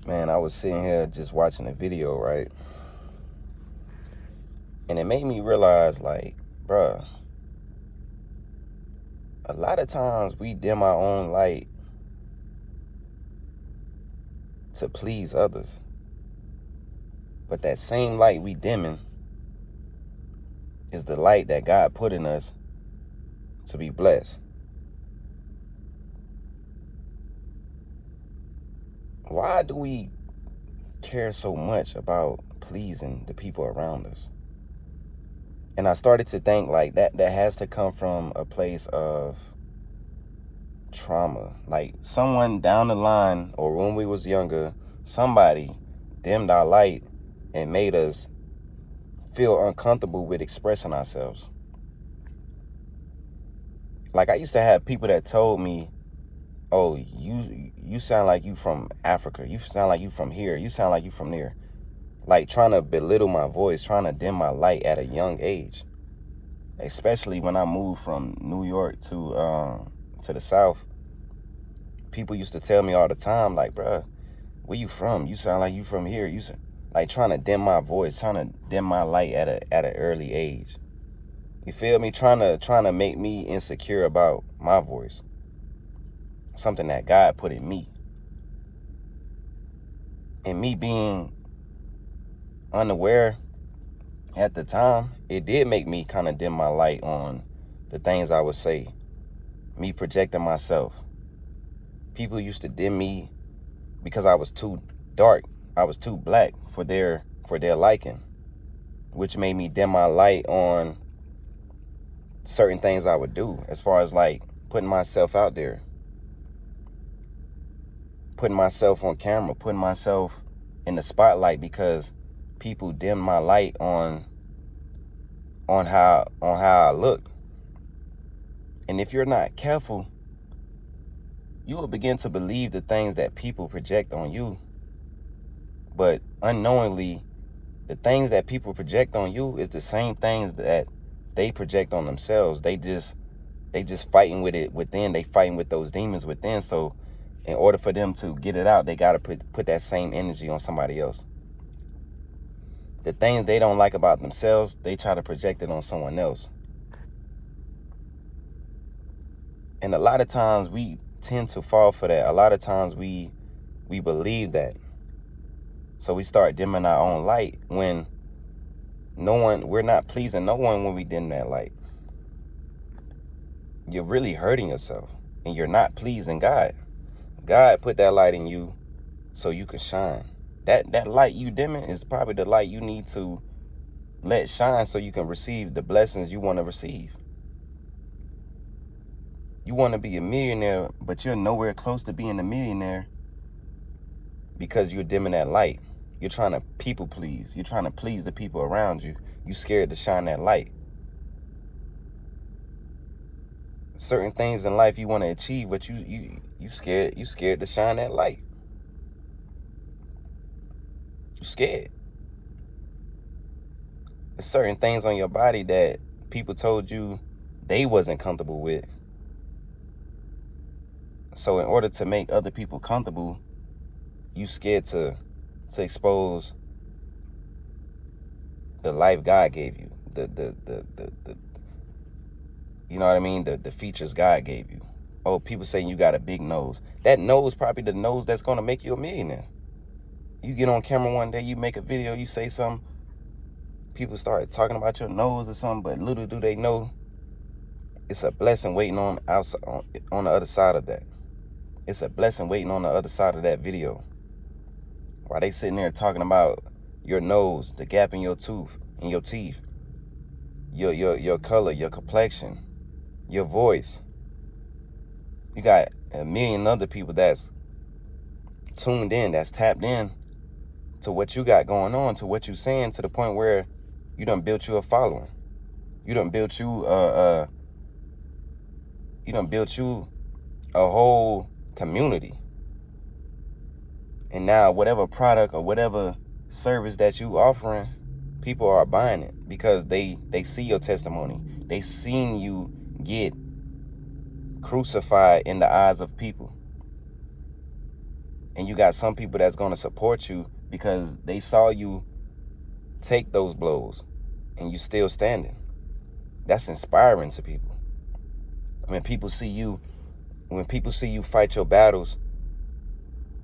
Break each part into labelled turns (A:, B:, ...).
A: Man, I was sitting here just watching a video, right? And it made me realize, like, bruh, a lot of times we dim our own light to please others. But that same light we dimming is the light that God put in us to be blessed. Why do we care so much about pleasing the people around us? And I started to think like that has to come from a place of trauma. Like someone down the line, or when we was younger, somebody dimmed our light and made us feel uncomfortable with expressing ourselves. Like I used to have people that told me, oh, you sound like you from Africa, you sound like you from here, you sound like you from there. Like trying to belittle my voice, trying to dim my light at a young age. Especially when I moved from New York to the South. People used to tell me all the time, like, bruh, where you from? You sound like you from here. Like trying to dim my voice, trying to dim my light at an early age. You feel me? Trying to make me insecure about my voice. Something that God put in me. And me being unaware at the time, it did make me kind of dim my light on the things I would say. Me projecting myself. People used to dim me because I was too dark. I was too black for their liking, which made me dim my light on certain things I would do, as far as like putting myself out there, putting myself on camera, putting myself in the spotlight, because people dim my light on how I look. And if you're not careful, you will begin to believe the things that people project on you. But unknowingly, the things that people project on you is the same things that they project on themselves. They just fighting with it within. They fighting with those demons within. So in order for them to get it out, they got to put that same energy on somebody else. The things they don't like about themselves, they try to project it on someone else. And a lot of times we tend to fall for that. A lot of times we believe that. So we start dimming our own light when we're not pleasing no one when we dim that light. You're really hurting yourself, and you're not pleasing God. God put that light in you so you can shine. That light you dimming is probably the light you need to let shine so you can receive the blessings you want to receive. You want to be a millionaire, but you're nowhere close to being a millionaire because you're dimming that light. You're trying to people please. You're trying to please the people around you. You're scared to shine that light. Certain things in life you want to achieve, but you scared to shine that light. You're scared. There's certain things on your body that people told you they wasn't comfortable with. So in order to make other people comfortable, you scared to expose the life God gave you, the you know what I mean, the features God gave you. Oh, people saying you got a big nose. That nose probably the nose that's gonna make you a millionaire. You get on camera one day, you make a video, you say something, people start talking about your nose or something, but little do they know, it's a blessing waiting on the other side of that. It's a blessing waiting on the other side of that video. While they sitting there talking about your nose, the gap in your tooth, in your teeth, your color, your complexion, your voice. You got a million other people that's tuned in, that's tapped in to what you got going on, to what you saying, to the point where you done built you a following. You done built you a whole community. And now whatever product or whatever service that you offering, people are buying it because they see your testimony. They seen you get crucified in the eyes of people. And you got some people that's going to support you because they saw you take those blows and you still standing. That's inspiring to people. When people see you fight your battles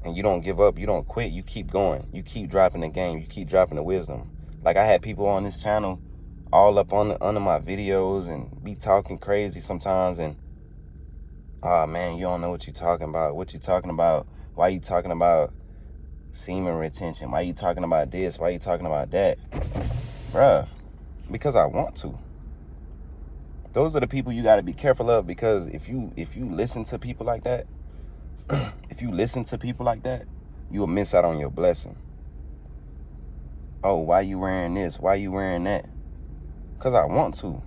A: and you don't give up, you don't quit, you keep going, you keep dropping the game, you keep dropping the wisdom. Like, I had people on this channel all up under my videos and be talking crazy sometimes, and oh man, you don't know what you're talking about. What you talking about? Why you talking about semen retention? Why you talking about this? Why you talking about that? Bruh, because I want to. Those are the people you got to be careful of, because if you listen to people like that, if you listen to people like that, you will miss out on your blessing. Oh, why you wearing this? Why you wearing that? Because I want to.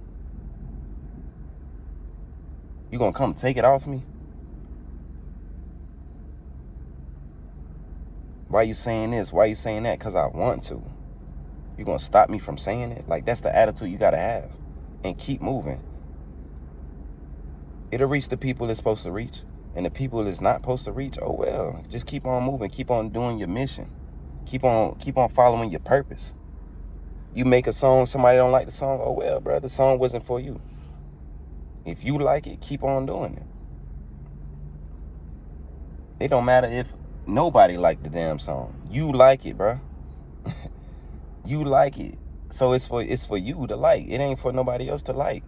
A: You gonna come take it off me? Why you saying this? Why you saying that? Because I want to. You gonna stop me from saying it? Like, that's the attitude you gotta have. And keep moving. It'll reach the people it's supposed to reach. And the people it's not supposed to reach, oh well. Just keep on moving. Keep on doing your mission. Keep on following your purpose. You make a song, somebody don't like the song, oh well, bro, the song wasn't for you. If you like it, keep on doing it. It don't matter if nobody liked the damn song. You like it, bro. You like it. So it's for you to like. It ain't for nobody else to like.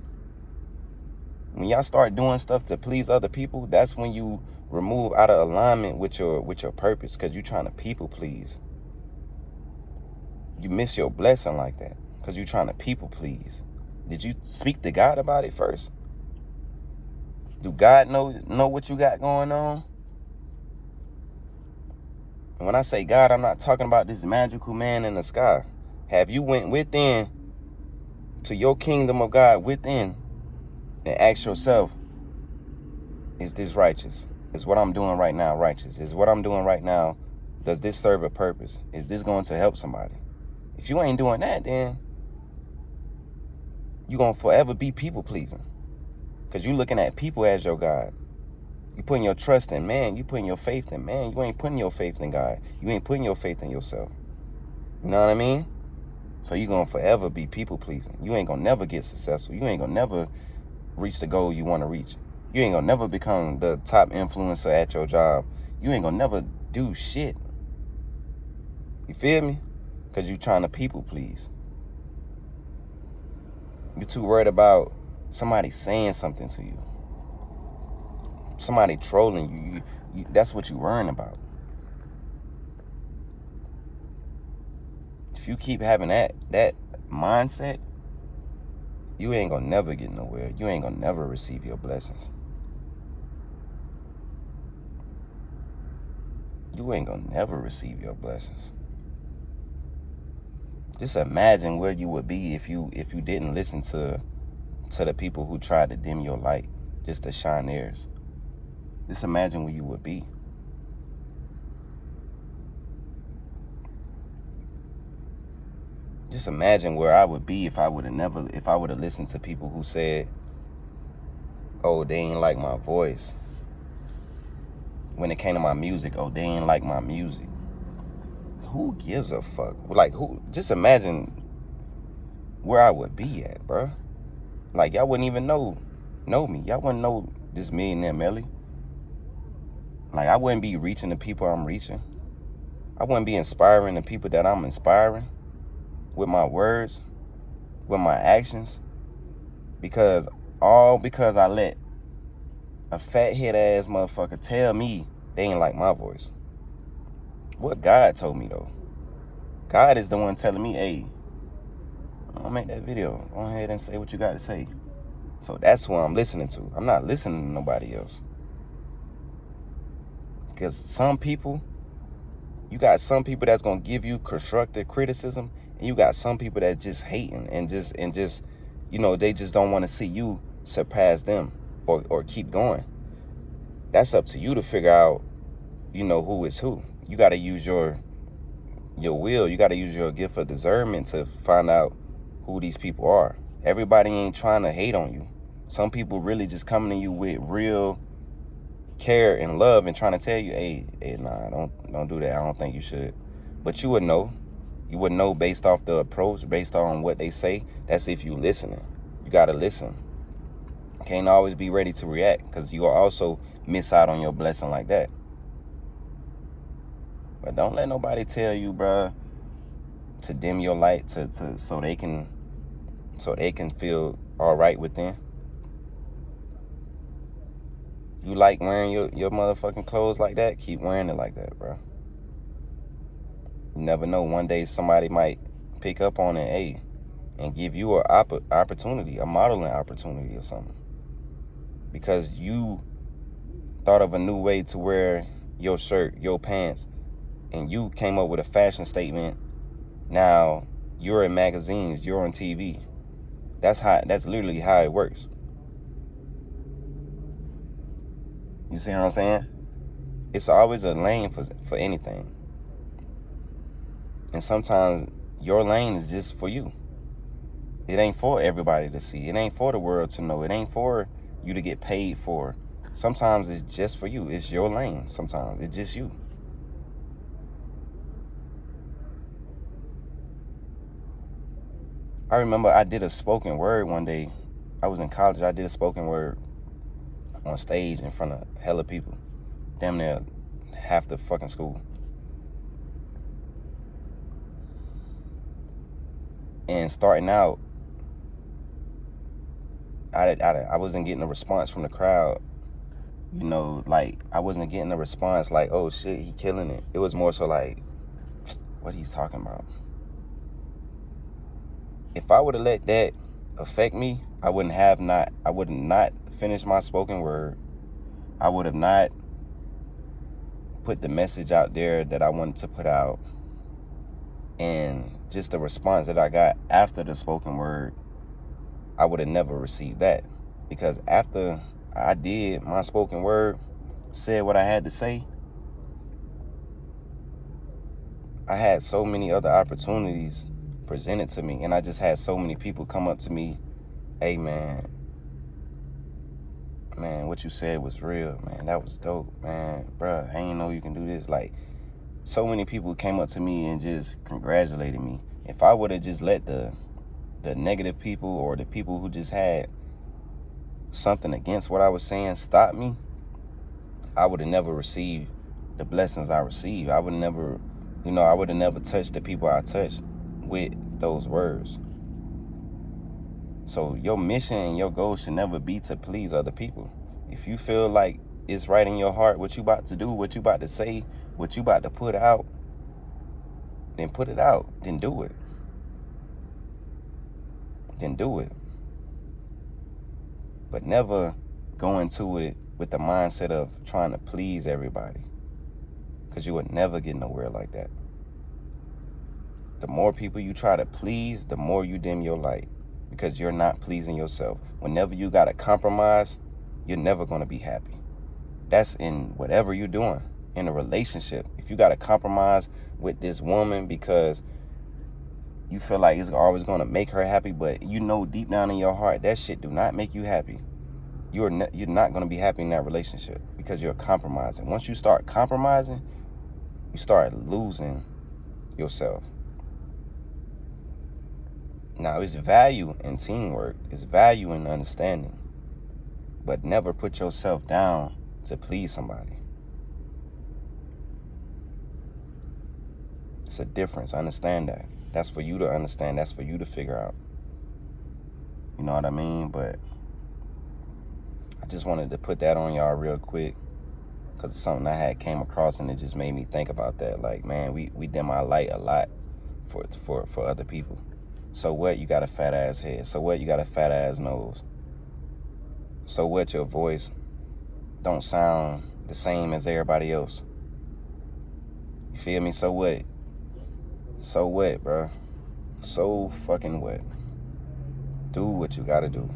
A: When y'all start doing stuff to please other people, that's when you remove out of alignment with your purpose, because you're trying to people please. You miss your blessing like that because you're trying to people please. Did you speak to God about it first? Do God know what you got going on? And when I say God, I'm not talking about this magical man in the sky. Have you went within to your kingdom of God within and ask yourself, is this righteous? Is what I'm doing right now righteous? Is what I'm doing right now, does this serve a purpose? Is this going to help somebody? If you ain't doing that, then you're going to forever be people pleasing, because you're looking at people as your God. You putting your trust in man. You putting your faith in man. You ain't putting your faith in God. You ain't putting your faith in yourself. You know what I mean? So you're going to forever be people pleasing. You ain't going to never get successful. You ain't going to never reach the goal you want to reach. You ain't going to never become the top influencer at your job. You ain't going to never do shit. You feel me? Because you're trying to people please. You're too worried about somebody saying something to you. Somebody trolling you. That's what you're worrying about. If you keep having that mindset, you ain't gonna never get nowhere. You ain't gonna never receive your blessings. You ain't gonna never receive your blessings. Just imagine where you would be if you didn't listen to the people who tried to dim your light just to shine theirs. Just imagine where you would be. Just imagine where I would be if I would have listened to people who said, oh, they ain't like my voice. When it came to my music, oh, they ain't like my music. Who gives a fuck? Like, who? Just imagine where I would be at, bro. Like, y'all wouldn't even know me. Y'all wouldn't know this millionaire Melly. Like, I wouldn't be reaching the people I'm reaching. I wouldn't be inspiring the people that I'm inspiring with my words, with my actions, because I let a fat head ass motherfucker tell me they ain't like my voice. What God told me though. God is the one telling me, hey, I'll make that video. Go ahead and say what you got to say. So that's who I'm listening to. I'm not listening to nobody else. Because some people, you got some people that's gonna give you constructive criticism, and you got some people that just hating and just you know, they just don't want to see you surpass them or keep going. That's up to you to figure out, you know, who is who. You got to use your will. You got to use your gift of discernment to find out who these people are. Everybody ain't trying to hate on you. Some people really just coming to you with real care and love and trying to tell you, hey, nah, don't do that. I don't think you should. But you would know. You would know based off the approach, based on what they say. That's if you listening. You got to listen. Can't always be ready to react, because you will also miss out on your blessing like that. But don't let nobody tell you, bruh, to dim your light so they can feel all right within. You like wearing your motherfucking clothes like that? Keep wearing it like that, bro. You never know. One day somebody might pick up on it, hey, and give you an opportunity, a modeling opportunity or something. Because you thought of a new way to wear your shirt, your pants, and you came up with a fashion statement. Now you're in magazines, you're on TV. That's literally how it works. You see what I'm saying? It's always a lane for anything. And sometimes your lane is just for you. It ain't for everybody to see. It ain't for the world to know. It ain't for you to get paid for. Sometimes it's just for you. It's your lane. Sometimes it's just you. I remember I did a spoken word one day. I was in college. I did a spoken word on stage in front of hella people. Damn near half the fucking school. And starting out, I wasn't getting a response from the crowd. You know, like, I wasn't getting a response like, oh shit, he killing it. It was more so like, what he's talking about. If I would have let that affect me, I would not finish my spoken word. I would have not put the message out there that I wanted to put out. And just the response that I got after the spoken word, I would have never received that. Because after I did my spoken word, said what I had to say, I had so many other opportunities presented to me, and I just had so many people come up to me, hey man, what you said was real, man, that was dope, man, bruh, I ain't know you can do this. Like, so many people came up to me and just congratulated me. If I would have just let the negative people or the people who just had something against what I was saying stop me, I would have never received the blessings I received. I would never, I would have never touched the people I touched with those words. So your mission and your goal should never be to please other people. If you feel like it's right in your heart what you about to do, what you about to say, what you about to put out, then put it out. Then do it. But never go into it with the mindset of trying to please everybody, because you would never get nowhere like that. The more people you try to please, the more you dim your light, because you're not pleasing yourself. Whenever you got to compromise, you're never going to be happy. That's in whatever you're doing. In a relationship, if you got to compromise with this woman because you feel like it's always going to make her happy, but you know deep down in your heart that shit do not make you happy, you're not going to be happy in that relationship, because you're compromising. Once you start compromising, you start losing yourself. Now, it's value in teamwork. It's value in understanding. But never put yourself down to please somebody. It's a difference. Understand that. That's for you to understand. That's for you to figure out. You know what I mean? But I just wanted to put that on y'all real quick, because it's something I had came across, and it just made me think about that. Like, man, we dim our light a lot for other people. So what? You got a fat ass head. So what? You got a fat ass nose. So what? Your voice don't sound the same as everybody else. You feel me? So what? So what, bro? So fucking what? Do what you gotta do.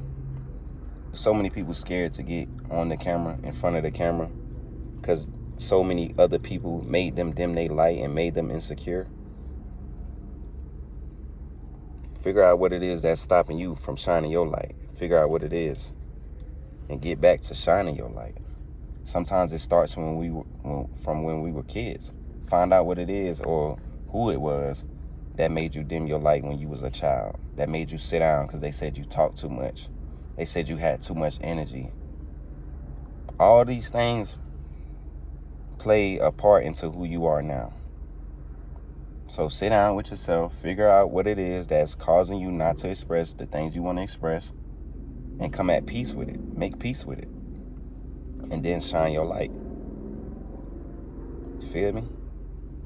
A: So many people scared to get on the camera, in front of the camera, because so many other people made them dim their light and made them insecure. Figure out what it is that's stopping you from shining your light. Figure out what it is and get back to shining your light. Sometimes it starts from when we were kids. Find out what it is or who it was that made you dim your light when you was a child, that made you sit down because they said you talked too much. They said you had too much energy. All these things play a part into who you are now. So sit down with yourself, figure out what it is that's causing you not to express the things you want to express, and come at peace with it. Make peace with it. And then shine your light. You feel me?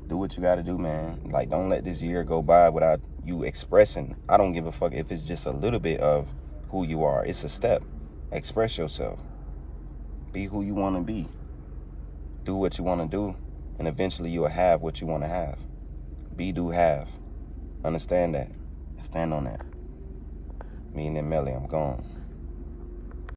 A: Do what you got to do, man. Like, don't let this year go by without you expressing. I don't give a fuck if it's just a little bit of who you are. It's a step. Express yourself. Be who you want to be. Do what you want to do. And eventually you'll have what you want to have. Be, do, have. Understand that. And stand on that. Me and Melly, I'm gone.